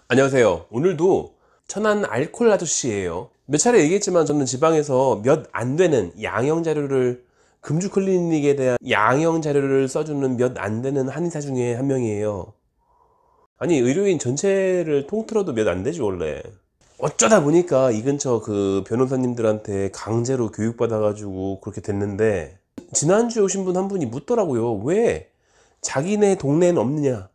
안녕하세요. 오늘도 천안 알콜 아저씨예요. 몇 차례 얘기했지만 저는 지방에서 몇 안 되는 양형 자료를, 금주 클리닉에 대한 양형 자료를 써주는 몇 안 되는 한의사 중에 한 명이에요. 아니, 의료인 전체를 통틀어도 몇 안 되지 원래. 어쩌다 보니까 이 근처 그 변호사님들한테 강제로 교육받아가지고 그렇게 됐는데, 지난주에 오신 분 한 분이 묻더라고요. 왜 자기네 동네엔 없느냐?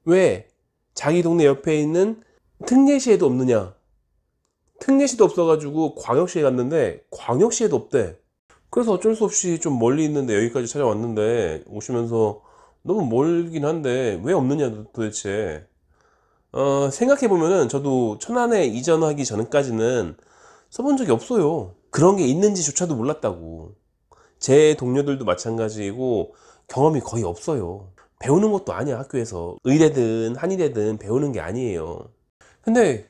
왜 자기 동네 옆에 있는 특례시에도 없느냐? 특례시도 없어가지고 광역시에 갔는데 광역시에도 없대. 그래서 어쩔 수 없이 좀 멀리 있는데 여기까지 찾아왔는데, 오시면서 너무 멀긴 한데 왜 없느냐 도대체. 생각해보면은 저도 천안에 이전하기 전까지는 써본 적이 없어요. 그런 게 있는지조차도 몰랐다고. 제 동료들도 마찬가지고 경험이 거의 없어요. 배우는 것도 아니야. 학교에서 의대든 한의대든 배우는 게 아니에요. 근데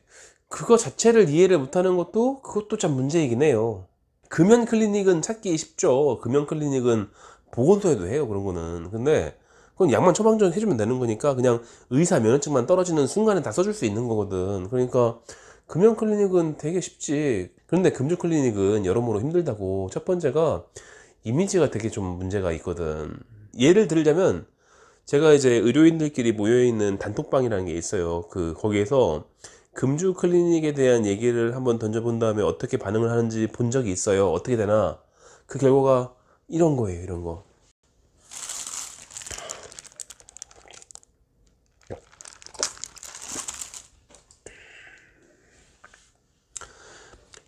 그거 자체를 이해를 못하는 것도, 그것도 참 문제이긴 해요. 금연 클리닉은 찾기 쉽죠. 금연 클리닉은 보건소에도 해요, 그런 거는. 근데 그건 약만 처방 해주면 되는 거니까 그냥 의사 면허증만 떨어지는 순간에 다 써줄 수 있는 거거든. 그러니까 금연 클리닉은 되게 쉽지. 그런데 금주 클리닉은 여러모로 힘들다고. 첫 번째가 이미지가 되게 좀 문제가 있거든. 예를 들자면, 제가 이제 의료인들끼리 모여있는 단톡방이라는 게 있어요. 거기에서 금주 클리닉에 대한 얘기를 한번 던져본 다음에 어떻게 반응을 하는지 본 적이 있어요. 어떻게 되나? 그 결과가 이런 거예요, 이런 거.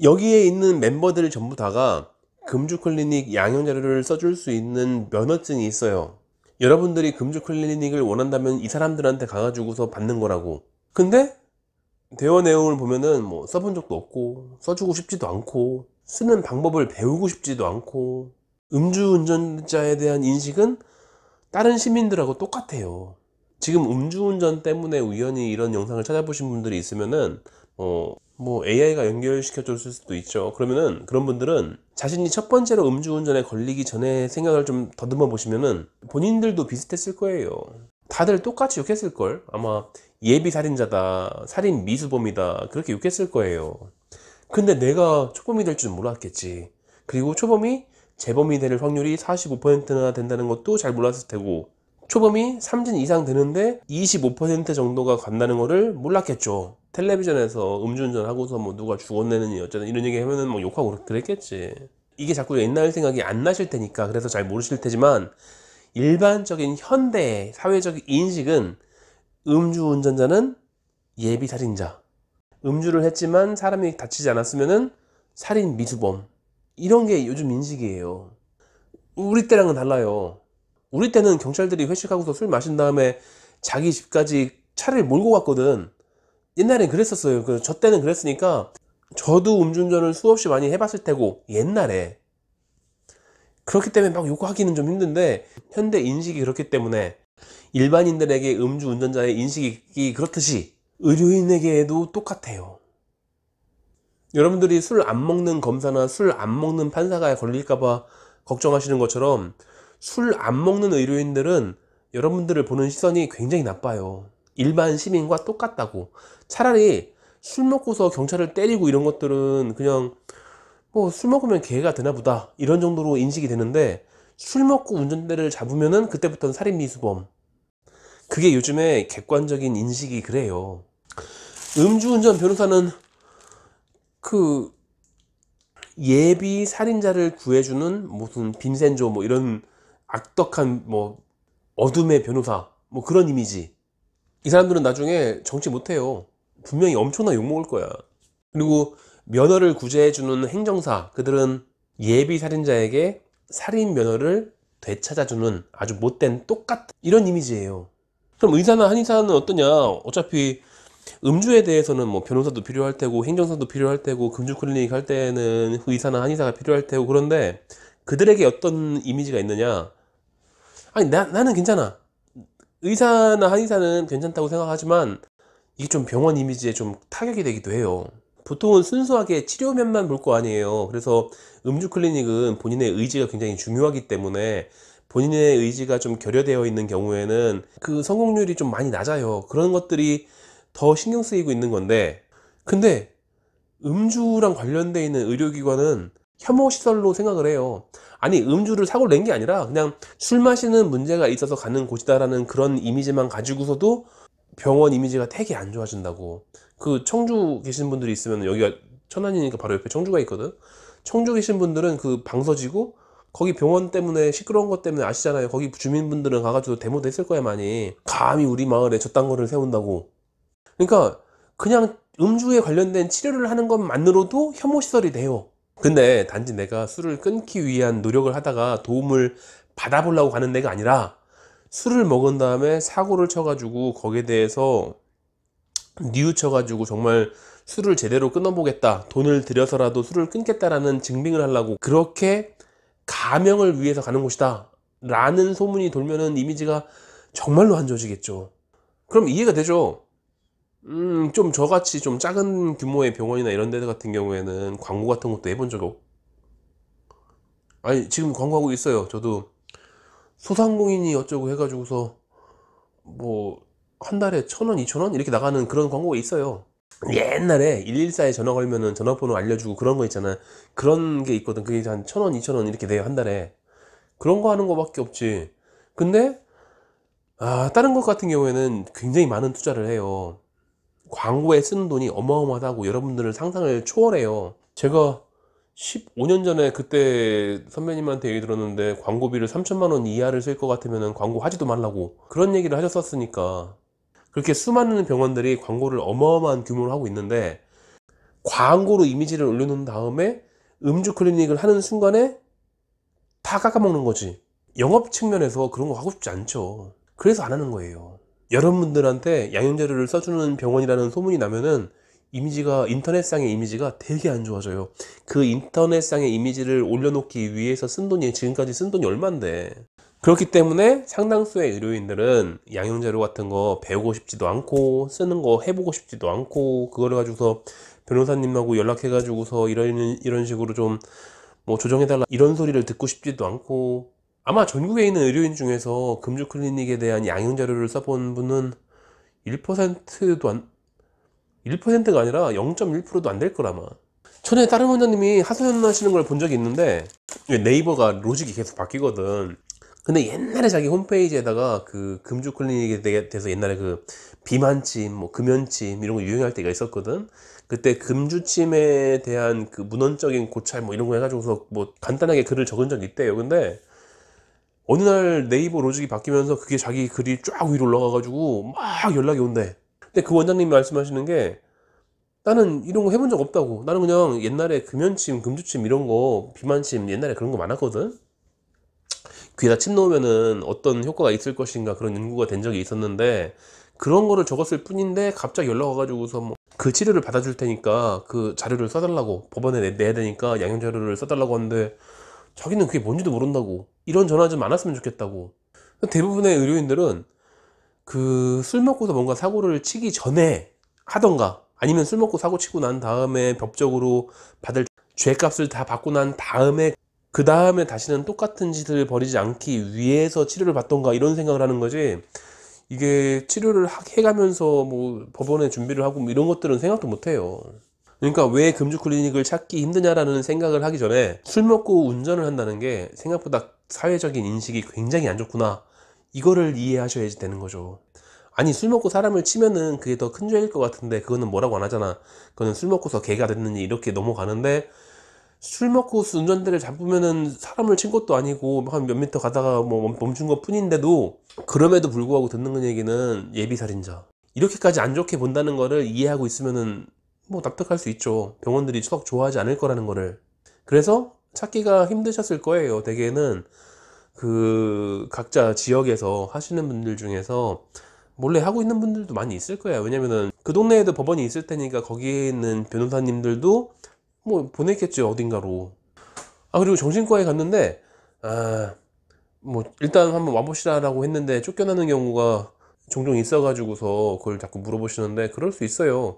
여기에 있는 멤버들 전부 다가 금주 클리닉 양형 자료를 써줄 수 있는 면허증이 있어요. 여러분들이 금주 클리닉을 원한다면 이 사람들한테 가가지고서 받는 거라고. 근데 대화 내용을 보면은 뭐 써본 적도 없고, 써주고 싶지도 않고, 쓰는 방법을 배우고 싶지도 않고, 음주운전자에 대한 인식은 다른 시민들하고 똑같아요. 지금 음주운전 때문에 우연히 이런 영상을 찾아보신 분들이 있으면은 뭐 AI가 연결시켜 줬을 수도 있죠. 그러면은 그런 분들은 자신이 첫 번째로 음주운전에 걸리기 전에 생각을 좀 더듬어 보시면은 본인들도 비슷했을 거예요. 다들 똑같이 욕했을걸. 아마 예비 살인자다, 살인 미수범이다, 그렇게 욕했을 거예요. 근데 내가 초범이 될 줄 몰랐겠지. 그리고 초범이 재범이 될 확률이 45%나 된다는 것도 잘 몰랐을 테고, 초범이 3진 이상 되는데 25% 정도가 간다는 거를 몰랐겠죠. 텔레비전에서 음주운전 하고서 뭐 누가 죽었내느니 어쩌는 이런 얘기 하면은 뭐 욕하고 그랬겠지. 이게 자꾸 옛날 생각이 안 나실 테니까 그래서 잘 모르실 테지만, 일반적인 현대의 사회적 인식은 음주운전자는 예비 살인자, 음주를 했지만 사람이 다치지 않았으면은 살인 미수범, 이런 게 요즘 인식이에요. 우리 때랑은 달라요. 우리 때는 경찰들이 회식하고서 술 마신 다음에 자기 집까지 차를 몰고 갔거든. 옛날엔 그랬었어요. 저 때는 그랬으니까 저도 음주운전을 수없이 많이 해봤을 테고, 옛날에. 그렇기 때문에 막 욕하기는 좀 힘든데, 현대 인식이 그렇기 때문에 일반인들에게 음주운전자의 인식이 그렇듯이 의료인에게도 똑같아요. 여러분들이 술 안 먹는 검사나 술 안 먹는 판사가 걸릴까봐 걱정하시는 것처럼, 술 안 먹는 의료인들은 여러분들을 보는 시선이 굉장히 나빠요. 일반 시민과 똑같다고. 차라리 술 먹고서 경찰을 때리고 이런 것들은 그냥 뭐 술 먹으면 개가 되나 보다, 이런 정도로 인식이 되는데, 술 먹고 운전대를 잡으면은 그때부터는 살인 미수범. 그게 요즘에 객관적인 인식이 그래요. 음주운전 변호사는 그 예비 살인자를 구해주는 무슨 빈센조 뭐 이런 악덕한 뭐 어둠의 변호사, 뭐 그런 이미지. 이 사람들은 나중에 정치 못해요. 분명히 엄청나 욕먹을 거야. 그리고 면허를 구제해주는 행정사, 그들은 예비 살인자에게 살인 면허를 되찾아주는 아주 못된 똑같은 이런 이미지예요. 그럼 의사나 한의사는 어떠냐? 어차피 음주에 대해서는 뭐 변호사도 필요할 테고 행정사도 필요할 테고 금주 클리닉 할 때는 의사나 한의사가 필요할 테고, 그런데 그들에게 어떤 이미지가 있느냐? 아니, 나는 괜찮아. 의사나 한의사는 괜찮다고 생각하지만 이게 좀 병원 이미지에 좀 타격이 되기도 해요. 보통은 순수하게 치료면만 볼 거 아니에요. 그래서 음주 클리닉은 본인의 의지가 굉장히 중요하기 때문에 본인의 의지가 좀 결여되어 있는 경우에는 그 성공률이 좀 많이 낮아요. 그런 것들이 더 신경 쓰이고 있는 건데, 근데 음주랑 관련돼 있는 의료기관은 혐오 시설로 생각을 해요. 아니, 음주를 사고를 낸 게 아니라 그냥 술 마시는 문제가 있어서 가는 곳이다라는 그런 이미지만 가지고서도 병원 이미지가 되게 안 좋아진다고. 그 청주 계신 분들이 있으면, 여기가 천안이니까 바로 옆에 청주가 있거든. 청주 계신 분들은 그 방서지구 거기 병원 때문에, 시끄러운 것 때문에 아시잖아요. 거기 주민분들은 가가지고 데모도 했을 거야 많이. 감히 우리 마을에 저딴 거를 세운다고. 그러니까 그냥 음주에 관련된 치료를 하는 것만으로도 혐오시설이 돼요. 근데 단지 내가 술을 끊기 위한 노력을 하다가 도움을 받아보려고 가는 데가 아니라, 술을 먹은 다음에 사고를 쳐가지고 거기에 대해서 뉘우쳐가지고 정말 술을 제대로 끊어보겠다, 돈을 들여서라도 술을 끊겠다라는 증빙을 하려고 그렇게 가명을 위해서 가는 곳이다 라는 소문이 돌면은 이미지가 정말로 안 좋아지겠죠. 그럼 이해가 되죠. 좀 저같이 좀 작은 규모의 병원이나 이런 데 같은 경우에는 광고 같은 것도 해본 적 아니, 지금 광고하고 있어요. 저도 소상공인이 어쩌고 해가지고서 뭐 한 달에 1,000원, 2,000원 이렇게 나가는 그런 광고가 있어요. 옛날에 114에 전화 걸면은 전화번호 알려주고 그런 거 있잖아. 그런 게 있거든. 그게 한 1,000원, 2,000원 이렇게 돼요, 한 달에. 그런 거 하는 거밖에 없지. 근데 다른 것 같은 경우에는 굉장히 많은 투자를 해요. 광고에 쓰는 돈이 어마어마하다고 여러분들은 상상을 초월해요. 제가 15년 전에 그때 선배님한테 얘기 들었는데, 광고비를 3천만 원 이하를 쓸 것 같으면 광고 하지도 말라고 그런 얘기를 하셨었으니까. 그렇게 수많은 병원들이 광고를 어마어마한 규모로 하고 있는데, 광고로 이미지를 올려놓은 다음에 음주 클리닉을 하는 순간에 다 깎아먹는 거지. 영업 측면에서 그런 거 하고 싶지 않죠. 그래서 안 하는 거예요. 여러분들한테 양형자료를 써주는 병원이라는 소문이 나면은 이미지가, 인터넷상의 이미지가 되게 안 좋아져요. 그 인터넷상의 이미지를 올려놓기 위해서 쓴 돈이, 지금까지 쓴 돈이 얼만데. 그렇기 때문에 상당수의 의료인들은 양형자료 같은 거 배우고 싶지도 않고, 쓰는 거 해보고 싶지도 않고, 그거를 가지고서 변호사님하고 연락해가지고서 이런 식으로 좀 뭐 조정해달라 이런 소리를 듣고 싶지도 않고. 아마 전국에 있는 의료인 중에서 금주 클리닉에 대한 양형 자료를 써본 분은 1%도 1%가 아니라 0.1%도 안 될 거라마. 전에 다른 원장님이 하소연하시는 걸 본 적이 있는데, 네이버가 로직이 계속 바뀌거든. 근데 옛날에 자기 홈페이지에다가 그 금주 클리닉에 대해서 옛날에 그 비만침, 뭐 금연침 이런 거 유행할 때가 있었거든. 그때 금주침에 대한 그 문헌적인 고찰 뭐 이런 거 해가지고서 뭐 간단하게 글을 적은 적이 있대요. 근데 어느 날 네이버 로직이 바뀌면서 그게 자기 글이 쫙 위로 올라가가지고 막 연락이 온대. 근데 그 원장님이 말씀하시는 게, 나는 이런 거 해본 적 없다고. 나는 그냥 옛날에 금연침, 금주침 이런 거, 비만침 옛날에 그런 거 많았거든. 귀에다 침 놓으면은 어떤 효과가 있을 것인가 그런 연구가 된 적이 있었는데, 그런 거를 적었을 뿐인데 갑자기 연락 와가지고서 뭐 그 치료를 받아줄 테니까 그 자료를 써달라고, 법원에 내야 되니까 양형 자료를 써달라고 하는데, 자기는 그게 뭔지도 모른다고. 이런 전화 좀 안 왔으면 좋겠다고. 대부분의 의료인들은 그 술 먹고서 뭔가 사고를 치기 전에 하던가, 아니면 술 먹고 사고 치고 난 다음에 법적으로 받을 죄값을 다 받고 난 다음에, 그 다음에 다시는 똑같은 짓을 벌이지 않기 위해서 치료를 받던가 이런 생각을 하는 거지, 이게 치료를 해가면서 뭐 법원에 준비를 하고 뭐 이런 것들은 생각도 못 해요. 그러니까 왜 금주 클리닉을 찾기 힘드냐라는 생각을 하기 전에, 술 먹고 운전을 한다는 게 생각보다 사회적인 인식이 굉장히 안 좋구나, 이거를 이해하셔야지 되는 거죠. 아니, 술 먹고 사람을 치면은 그게 더 큰 죄일 것 같은데 그거는 뭐라고 안 하잖아. 그거는 술 먹고서 개가 됐느니 이렇게 넘어가는데, 술 먹고 운전대를 잡으면은 사람을 친 것도 아니고 한 몇 미터 가다가 뭐 멈춘 것 뿐인데도, 그럼에도 불구하고 듣는 얘기는 예비살인자, 이렇게까지 안 좋게 본다는 거를 이해하고 있으면은 뭐 납득할 수 있죠. 병원들이 썩 좋아하지 않을 거라는 거를. 그래서 찾기가 힘드셨을 거예요. 대개는 그 각자 지역에서 하시는 분들 중에서 몰래 하고 있는 분들도 많이 있을 거예요. 왜냐면은 그 동네에도 법원이 있을 테니까 거기에 있는 변호사님들도 뭐 보냈겠죠, 어딘가로. 그리고 정신과에 갔는데, 뭐 일단 한번 와보시라라고 했는데 쫓겨나는 경우가 종종 있어가지고서 그걸 자꾸 물어보시는데, 그럴 수 있어요.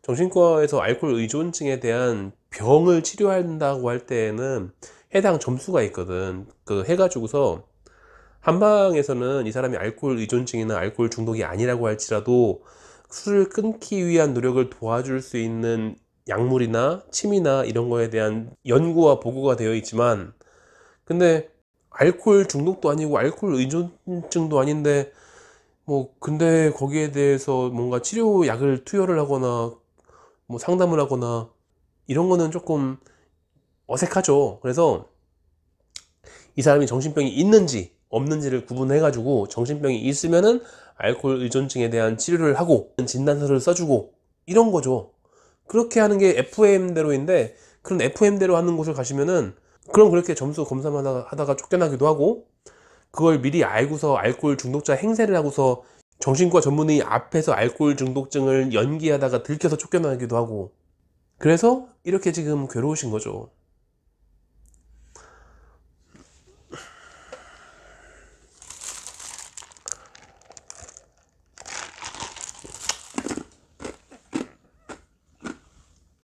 정신과에서 알코올 의존증에 대한 병을 치료한다고 할 때에는 해당 점수가 있거든. 그 해가지고서 한방에서는 이 사람이 알코올 의존증이나 알코올 중독이 아니라고 할지라도 술을 끊기 위한 노력을 도와줄 수 있는 약물이나 침이나 이런 거에 대한 연구와 보고가 되어 있지만, 근데 알코올 중독도 아니고 알코올 의존증도 아닌데 근데 거기에 대해서 뭔가 치료약을 투여를 하거나 상담을 하거나 이런 거는 조금 어색하죠. 그래서 이 사람이 정신병이 있는지 없는지를 구분해 가지고, 정신병이 있으면은 알코올 의존증에 대한 치료를 하고 진단서를 써주고 이런 거죠. 그렇게 하는 게 FM대로인데, 그런 FM대로 하는 곳을 가시면은 그럼 그렇게 점수 검사만 하다가 쫓겨나기도 하고, 그걸 미리 알고서 알코올 중독자 행세를 하고서 정신과 전문의 앞에서 알코올 중독증을 연기하다가 들켜서 쫓겨나기도 하고, 그래서 이렇게 지금 괴로우신 거죠.